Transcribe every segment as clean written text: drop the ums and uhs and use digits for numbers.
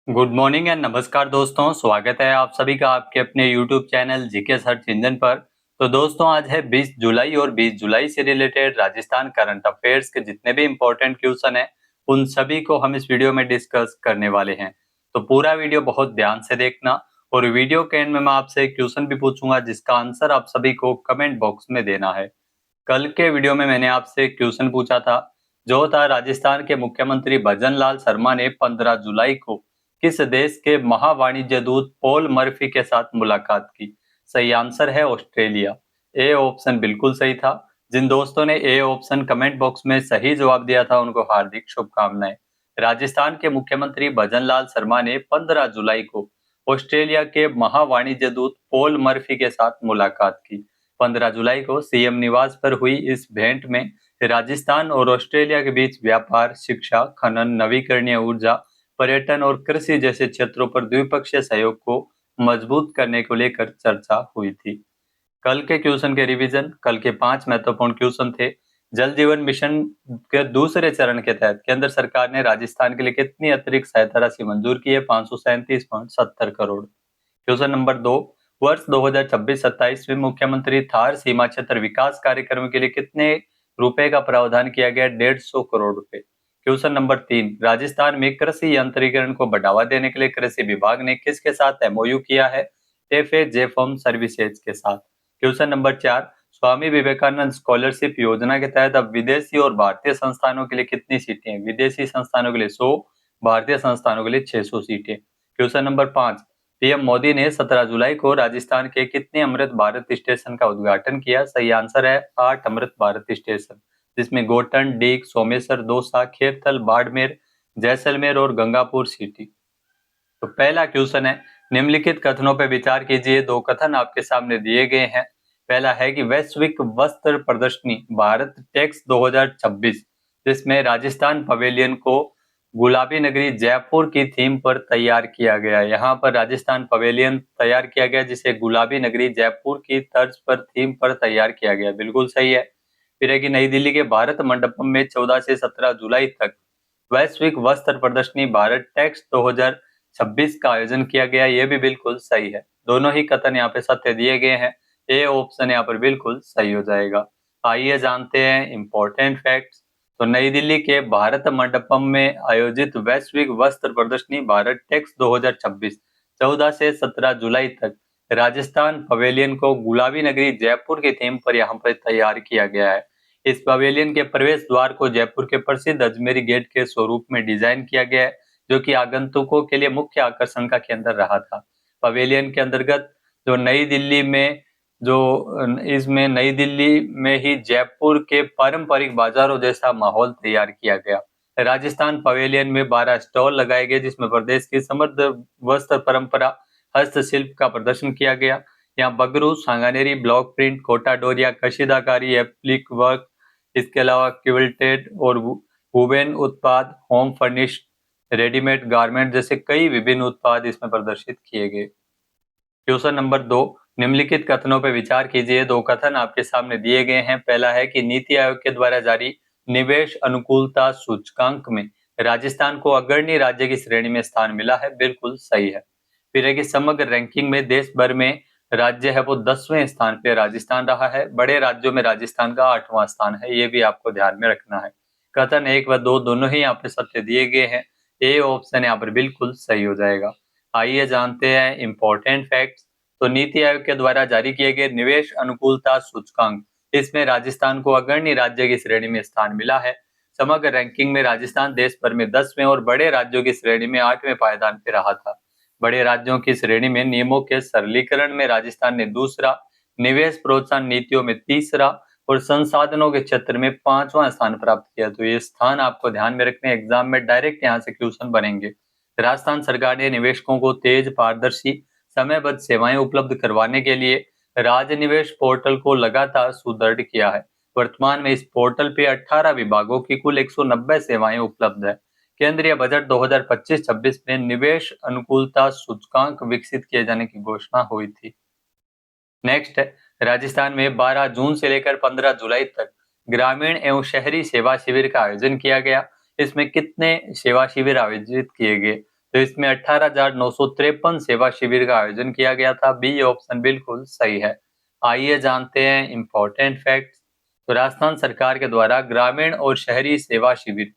Good morning and नमस्कार दोस्तों। स्वागत है आप सभी का आपके अपने YouTube channel GK search engine पर। तो दोस्तों आज है 20 जुलाई और 20 जुलाई से रिलेटेड राजस्थान करंट अफेयर्स के जितने भी इम्पोर्टेंट क्वेश्चन हैं उन सभी को हम इस वीडियो में डिस्कस करने वाले हैं। तो पूरा वीडियो बहुत ध्यान से देखना और वीडियो के एंड में मैं आपसे एक क्वेश्चन भी पूछूंगा जिसका आंसर आप सभी को कमेंट बॉक्स में देना है। कल के वीडियो में मैंने आपसे एक क्वेश्चन पूछा था जो था राजस्थान के मुख्यमंत्री भजन लाल शर्मा ने 15 जुलाई को किस देश के महावाणिज्य दूत पॉल मर्फी के साथ मुलाकात की। सही आंसर है ऑस्ट्रेलिया। ए ऑप्शन बिल्कुल सही था। जिन दोस्तों ने ए ऑप्शन कमेंट बॉक्स में सही जवाब दिया था उनको हार्दिक शुभकामनाएं। राजस्थान के मुख्यमंत्री भजन लाल शर्मा ने 15 जुलाई को ऑस्ट्रेलिया के महावाणिज्य दूत पॉल मर्फी के साथ मुलाकात की। 15 जुलाई को सीएम निवास पर हुई इस भेंट में राजस्थान और ऑस्ट्रेलिया के बीच व्यापार, शिक्षा, खनन, नवीकरणीय ऊर्जा, पर्यटन और कृषि जैसे क्षेत्रों पर द्विपक्षीय सहयोग को मजबूत करने को लेकर चर्चा हुई थी। कल के क्वेश्चन के रिवीजन, कल के 5 महत्वपूर्ण क्वेश्चन थे। जल जीवन मिशन के दूसरे चरण के तहत केंद्र सरकार ने राजस्थान के लिए कितनी अतिरिक्त सहायता राशि मंजूर की है? 537.70 करोड़। क्वेश्चन नंबर 2, वर्ष 2026-27 में मुख्यमंत्री थार सीमा क्षेत्र विकास कार्यक्रम के लिए कितने रुपए का प्रावधान किया गया? 150 करोड़ रुपए। क्वेश्चन नंबर 3, राजस्थान में कृषि यंत्रीकरण को बढ़ावा देने के लिए कृषि विभाग ने किसके साथ एमओयू किया है? टेफे जेफॉर्म सर्विसेज के साथ। Question number 4, Swami Vivekananda scholarship योजना के तहत अब विदेशी और भारतीय संस्थानों के लिए कितनी सीटें हैं? विदेशी संस्थानों के लिए 100, भारतीय संस्थानों के लिए 600 सीटें। क्वेश्चन नंबर 5, पीएम मोदी ने 17 जुलाई को राजस्थान के कितने अमृत भारत स्टेशन का उद्घाटन किया? सही आंसर है 8 अमृत भारत स्टेशन, जिसमें गोटन, डीग, सोमेश्वर, दौसा, खेरथल, बाड़मेर, जैसलमेर और गंगापुर सिटी। तो पहला क्वेश्चन है, निम्नलिखित कथनों पर विचार कीजिए। दो कथन आपके सामने दिए गए हैं। पहला है कि वैश्विक वस्त्र प्रदर्शनी भारत टेक्स 2026, जिसमें राजस्थान पवेलियन को गुलाबी नगरी जयपुर की थीम पर तैयार किया गया। यहाँ पर राजस्थान पवेलियन तैयार किया गया जिसे गुलाबी नगरी जयपुर की तर्ज पर थीम पर तैयार किया गया, बिल्कुल सही है। फिर है कि नई दिल्ली के भारत मंडपम में 14 से 17 जुलाई तक वैश्विक वस्त्र प्रदर्शनी भारत टेक्स 2026 का आयोजन किया गया, ये भी बिल्कुल सही है। दोनों ही कथन यहाँ पे सत्य दिए गए हैं। ए ऑप्शन यहाँ पर बिल्कुल सही हो जाएगा। आइए जानते हैं इम्पोर्टेंट फैक्ट्स। तो नई दिल्ली के भारत मंडपम में आयोजित वैश्विक वस्त्र प्रदर्शनी भारत टेक्स 2026 14 से 17 जुलाई तक राजस्थान पवेलियन को गुलाबी नगरी जयपुर की थीम पर यहाँ पर तैयार किया गया है। इस पवेलियन के प्रवेश द्वार को जयपुर के प्रसिद्ध अजमेरी गेट के स्वरूप में डिजाइन किया गया है, जो कि आगंतुकों के लिए मुख्य आकर्षण का केंद्र रहा था। पवेलियन के अंतर्गत जो नई दिल्ली में जो इसमें नई दिल्ली में ही जयपुर के पारंपरिक बाजारों जैसा माहौल तैयार किया गया। राजस्थान पवेलियन में 12 स्टॉल लगाए गए जिसमें प्रदेश की समृद्ध वस्त्र परंपरा, हस्तशिल्प का प्रदर्शन किया गया। यहाँ बगरू, सांगानेरी, ब्लॉक प्रिंट, कोटा डोरिया, कशीदाकारी, एप्लिक वर्क, इसके अलावा क्विल्टेड और वुवेन उत्पाद, होम फर्निश्ड रेडीमेड गारमेंट जैसे कई विभिन्न उत्पाद इसमें प्रदर्शित किए गए। क्वेश्चन नंबर 2, निम्नलिखित कथनों पर विचार कीजिए। दो कथन आपके सामने दिए गए हैं। पहला है कि नीति आयोग के द्वारा जारी निवेश अनुकूलता सूचकांक में राजस्थान को अग्रणी राज्य की श्रेणी में स्थान मिला है, बिल्कुल सही है। फिर है कि समग्र रैंकिंग में देश भर में राज्य है वो 10वें स्थान पे राजस्थान रहा है। बड़े राज्यों में राजस्थान का 8वां स्थान है, ये भी आपको ध्यान में रखना है। कथन 1 व 2 दोनों ही यहाँ पे सत्य दिए गए हैं। ए ऑप्शन यहाँ पर बिल्कुल सही हो जाएगा। आइए जानते हैं इम्पोर्टेंट फैक्ट्स। तो नीति आयोग के द्वारा जारी किए गए निवेश अनुकूलता सूचकांक, इसमें राजस्थान को अग्रणी राज्य की श्रेणी में स्थान मिला है। समग्र रैंकिंग में राजस्थान देश भर में 10वें और बड़े राज्यों की श्रेणी में 8वें पायदान पे रहा था। बड़े राज्यों की श्रेणी में नियमों के सरलीकरण में राजस्थान ने दूसरा, निवेश प्रोत्साहन नीतियों में तीसरा और संसाधनों के क्षेत्र में 5वां स्थान प्राप्त किया। तो ये स्थान आपको ध्यान में रखने, एग्जाम में डायरेक्ट यहाँ से क्वेश्चन बनेंगे। राजस्थान सरकार ने निवेशकों को तेज, पारदर्शी, समयबद्ध सेवाएं उपलब्ध करवाने के लिए राजनिवेश पोर्टल को लगातार सुदृढ़ किया है। वर्तमान में इस पोर्टल पे 18 विभागों की कुल 190 सेवाएं उपलब्ध है। केंद्रीय बजट 2025-26 में निवेश अनुकूलता सूचकांक विकसित किए जाने की घोषणा हुई थी। नेक्स्ट है, राजस्थान में 12 जून से लेकर 15 जुलाई तक ग्रामीण एवं शहरी सेवा शिविर का आयोजन किया गया। इसमें कितने सेवा शिविर आयोजित किए गए? तो इसमें 18,953 सेवा शिविर का आयोजन किया गया था। बी ऑप्शन बिल्कुल सही है। आइए जानते हैं इम्पोर्टेंट फैक्ट्स। तो राजस्थान सरकार के द्वारा ग्रामीण और शहरी सेवा शिविर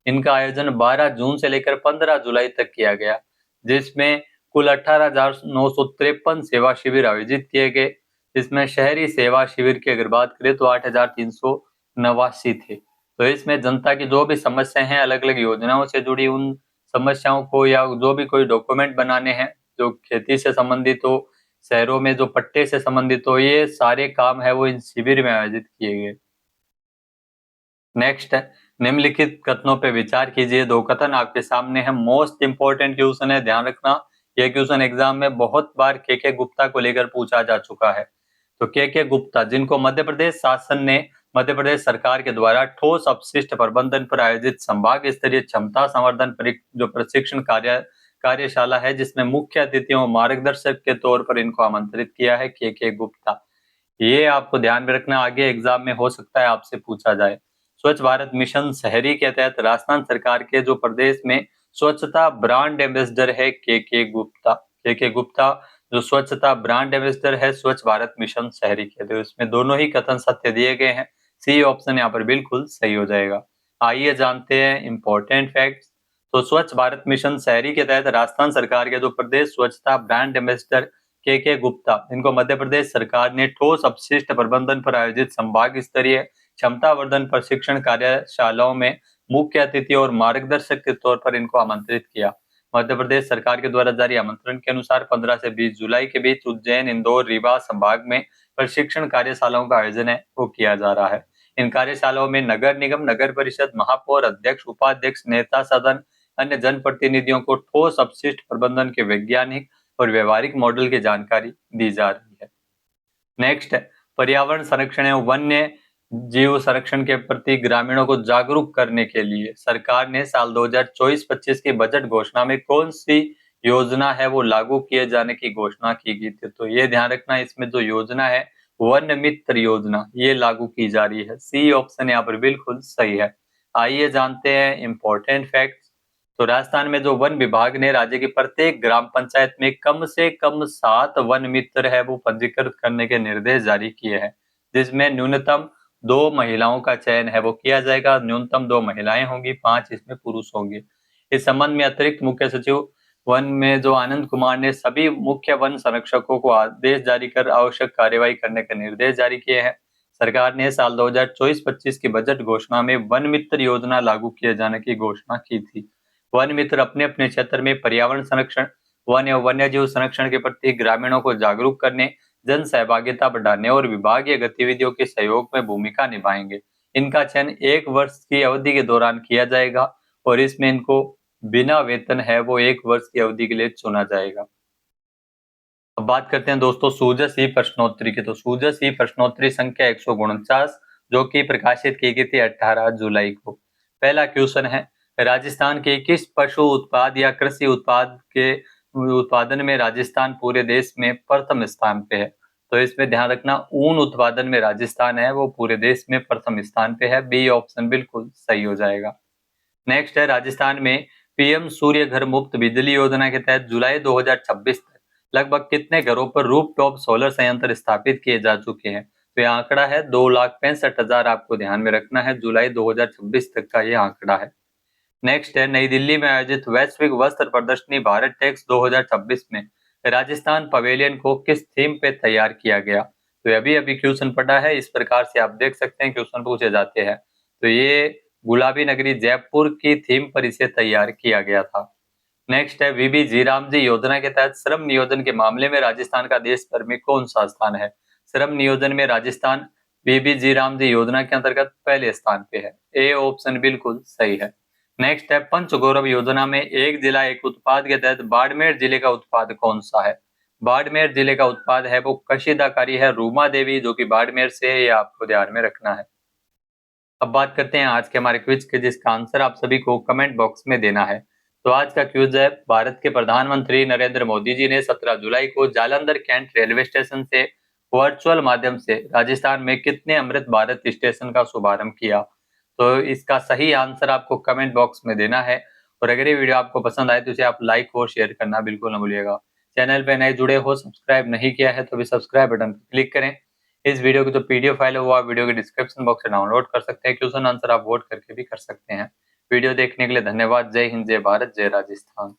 इनका आयोजन 12 जून से लेकर 15 जुलाई तक किया गया, जिसमें कुल 18,953 सेवा शिविर आयोजित किए गए। इसमें शहरी सेवा शिविर की अगर बात करें तो 8,389 थे। तो इसमें जनता की जो भी समस्याएं हैं अलग अलग योजनाओं से जुड़ी, उन समस्याओं को या जो भी कोई डॉक्यूमेंट बनाने हैं जो खेती से संबंधित हो, शहरों में जो पट्टे से संबंधित हो, ये सारे काम है वो इन शिविर में आयोजित किए गए। नेक्स्ट है, निम्नलिखित कथनों पे विचार कीजिए। दो कथन आपके सामने है, मोस्ट इंपोर्टेंट क्वेश्चन है, ध्यान रखना। यह क्वेश्चन एग्जाम में बहुत बार के गुप्ता को लेकर पूछा जा चुका है। तो के गुप्ता, जिनको मध्य प्रदेश शासन ने मध्य प्रदेश सरकार के द्वारा ठोस अपशिष्ट प्रबंधन पर आयोजित संभाग स्तरीय क्षमता संवर्धन जो प्रशिक्षण कार्यशाला है, जिसमें मुख्य अतिथियों मार्गदर्शक के तौर पर इनको आमंत्रित किया है, के गुप्ता। ये आपको ध्यान में रखना, आगे एग्जाम में हो सकता है आपसे पूछा जाए। स्वच्छ भारत मिशन शहरी के तहत राजस्थान सरकार के जो प्रदेश में स्वच्छता ब्रांड एम्बेसडर है, के गुप्ता। के गुप्ता जो स्वच्छता ब्रांड एम्बेसडर है स्वच्छ भारत मिशन शहरी के, तो इसमें दोनों ही कथन सत्य दिए गए हैं। सी ऑप्शन यहाँ पर बिल्कुल सही हो जाएगा। आइए जानते हैं इंपॉर्टेंट फैक्ट्स। तो स्वच्छ भारत मिशन शहरी के तहत राजस्थान सरकार के जो प्रदेश स्वच्छता ब्रांड एम्बेसडर के गुप्ता, इनको मध्य प्रदेश सरकार ने ठोस अपशिष्ट प्रबंधन पर आयोजित संभाग स्तरीय क्षमतावर्धन प्रशिक्षण कार्यशालाओं में मुख्य अतिथि और मार्गदर्शक के तौर पर इनको आमंत्रित किया। मध्य प्रदेश सरकार के द्वारा जारी आमंत्रण के अनुसार 15 से 20 जुलाई के बीच उज्जैन, इंदौर, रीवा संभाग में प्रशिक्षण कार्यशालाओं का आयोजन है वो किया जा रहा है। इन कार्यशालाओं में नगर निगम, नगर परिषद, महापौर, अध्यक्ष, उपाध्यक्ष, नेता सदन, अन्य जनप्रतिनिधियों को ठोस अपशिष्ट प्रबंधन के वैज्ञानिक और व्यवहारिक मॉडल की जानकारी दी जा रही है। नेक्स्ट है, पर्यावरण संरक्षण एवं वन्य जीव संरक्षण के प्रति ग्रामीणों को जागरूक करने के लिए सरकार ने साल 2024-25 की बजट घोषणा में कौन सी योजना है वो लागू किए जाने की घोषणा की गई थी। तो ये ध्यान रखना, इसमें जो योजना है वन मित्र योजना ये लागू की जा रही है। सी ऑप्शन यहाँ पर बिल्कुल सही है। आइए जानते हैं इंपॉर्टेंट फैक्ट। तो राजस्थान में जो वन विभाग ने राज्य की प्रत्येक ग्राम पंचायत में कम से कम 7 वन मित्र है वो पंजीकृत करने के निर्देश जारी किए हैं, जिसमें न्यूनतम 2 महिलाओं का चयन है वो किया जाएगा। न्यूनतम 2 महिलाएं होंगी, 5 इसमें पुरुष होंगे। इस संबंध में अतिरिक्त मुख्य सचिव वन में जो आनंद कुमार ने सभी मुख्य वन संरक्षकों को आदेश जारी कर आवश्यक कार्यवाही करने के निर्देश जारी किए हैं। सरकार ने साल 2024-25 की बजट घोषणा में वन मित्र योजना लागू किए जाने की घोषणा की थी। वन मित्र अपने अपने क्षेत्र में पर्यावरण संरक्षण, वन एवं वन्य जीव संरक्षण के प्रति ग्रामीणों को जागरूक करने, जन सहभागिता बढ़ाने और विभागीय गतिविधियों के सहयोग में भूमिका निभाएंगे। इनका चयन 1 वर्ष की अवधि के दौरान किया जाएगा और इसमें इनको बिना वेतन है वो 1 वर्ष की अवधि के लिए चुना जाएगा। अब बात करते हैं दोस्तों सूजस ई प्रश्नोत्तरी की। तो सूजस ई प्रश्नोत्तरी संख्या 149 जो कि प्रकाशित की गई थी 18 जुलाई को। पहला क्वेश्चन है, राजस्थान के किस पशु उत्पाद या कृषि उत्पाद के उत्पादन में राजस्थान पूरे देश में प्रथम स्थान पे है। तो इसमें ध्यान रखना, ऊन उत्पादन में राजस्थान है वो पूरे देश में प्रथम स्थान पे है। बी ऑप्शन बिल्कुल सही हो जाएगा। नेक्स्ट है, राजस्थान में पीएम सूर्य घर मुफ्त बिजली योजना के तहत जुलाई 2026 तक लगभग कितने घरों पर रूफटॉप सोलर संयंत्र स्थापित किए जा चुके हैं। तो यह आंकड़ा है 2,65,000, आपको ध्यान में रखना है जुलाई 2026 तक का ये आंकड़ा है। नेक्स्ट है, नई दिल्ली में आयोजित वैश्विक वस्त्र प्रदर्शनी भारत टेक्स 2026 में राजस्थान पवेलियन को किस थीम पे तैयार किया गया। तो अभी अभी क्वेश्चन पढ़ा है, इस प्रकार से आप देख सकते हैं क्वेश्चन पूछे जाते हैं। तो ये गुलाबी नगरी जयपुर की थीम पर इसे तैयार किया गया था। नेक्स्ट है, वीबी जी राम जी योजना के तहत श्रम नियोजन के मामले में राजस्थान का देश भर में कौन सा स्थान है। श्रम नियोजन में राजस्थान वीबी जी राम जी योजना के अंतर्गत पहले स्थान पे है। ए ऑप्शन बिल्कुल सही है। नेक्स्ट है, पंच गौरव योजना में एक जिला एक उत्पाद के तहत बाड़मेर जिले का उत्पाद कौन सा है। बाड़मेर जिले का उत्पाद है वो कशीदाकारी है, रूमा देवी, जो कि बाड़मेर से है, ये आपको ध्यान में रखना है। अब बात करते हैं आज के हमारे क्विज के, जिसका आंसर आप सभी को कमेंट बॉक्स में देना है। तो आज का क्विज है, भारत के प्रधानमंत्री नरेंद्र मोदी जी ने 17 जुलाई को जालंधर कैंट रेलवे स्टेशन से वर्चुअल माध्यम से राजस्थान में कितने अमृत भारत स्टेशन का शुभारंभ किया। तो इसका सही आंसर आपको कमेंट बॉक्स में देना है और अगर ये वीडियो आपको पसंद आए तो इसे आप लाइक और शेयर करना बिल्कुल न भूलिएगा। चैनल पे नए जुड़े हो, सब्सक्राइब नहीं किया है तो भी सब्सक्राइब बटन पर क्लिक करें। इस वीडियो की जो पीडीएफ फाइल है वो आप वीडियो के डिस्क्रिप्शन बॉक्स से डाउनलोड कर सकते हैं। क्वेश्चन आंसर आप वोट करके भी कर सकते हैं। वीडियो देखने के लिए धन्यवाद। जय हिंद, जय भारत, जय राजस्थान।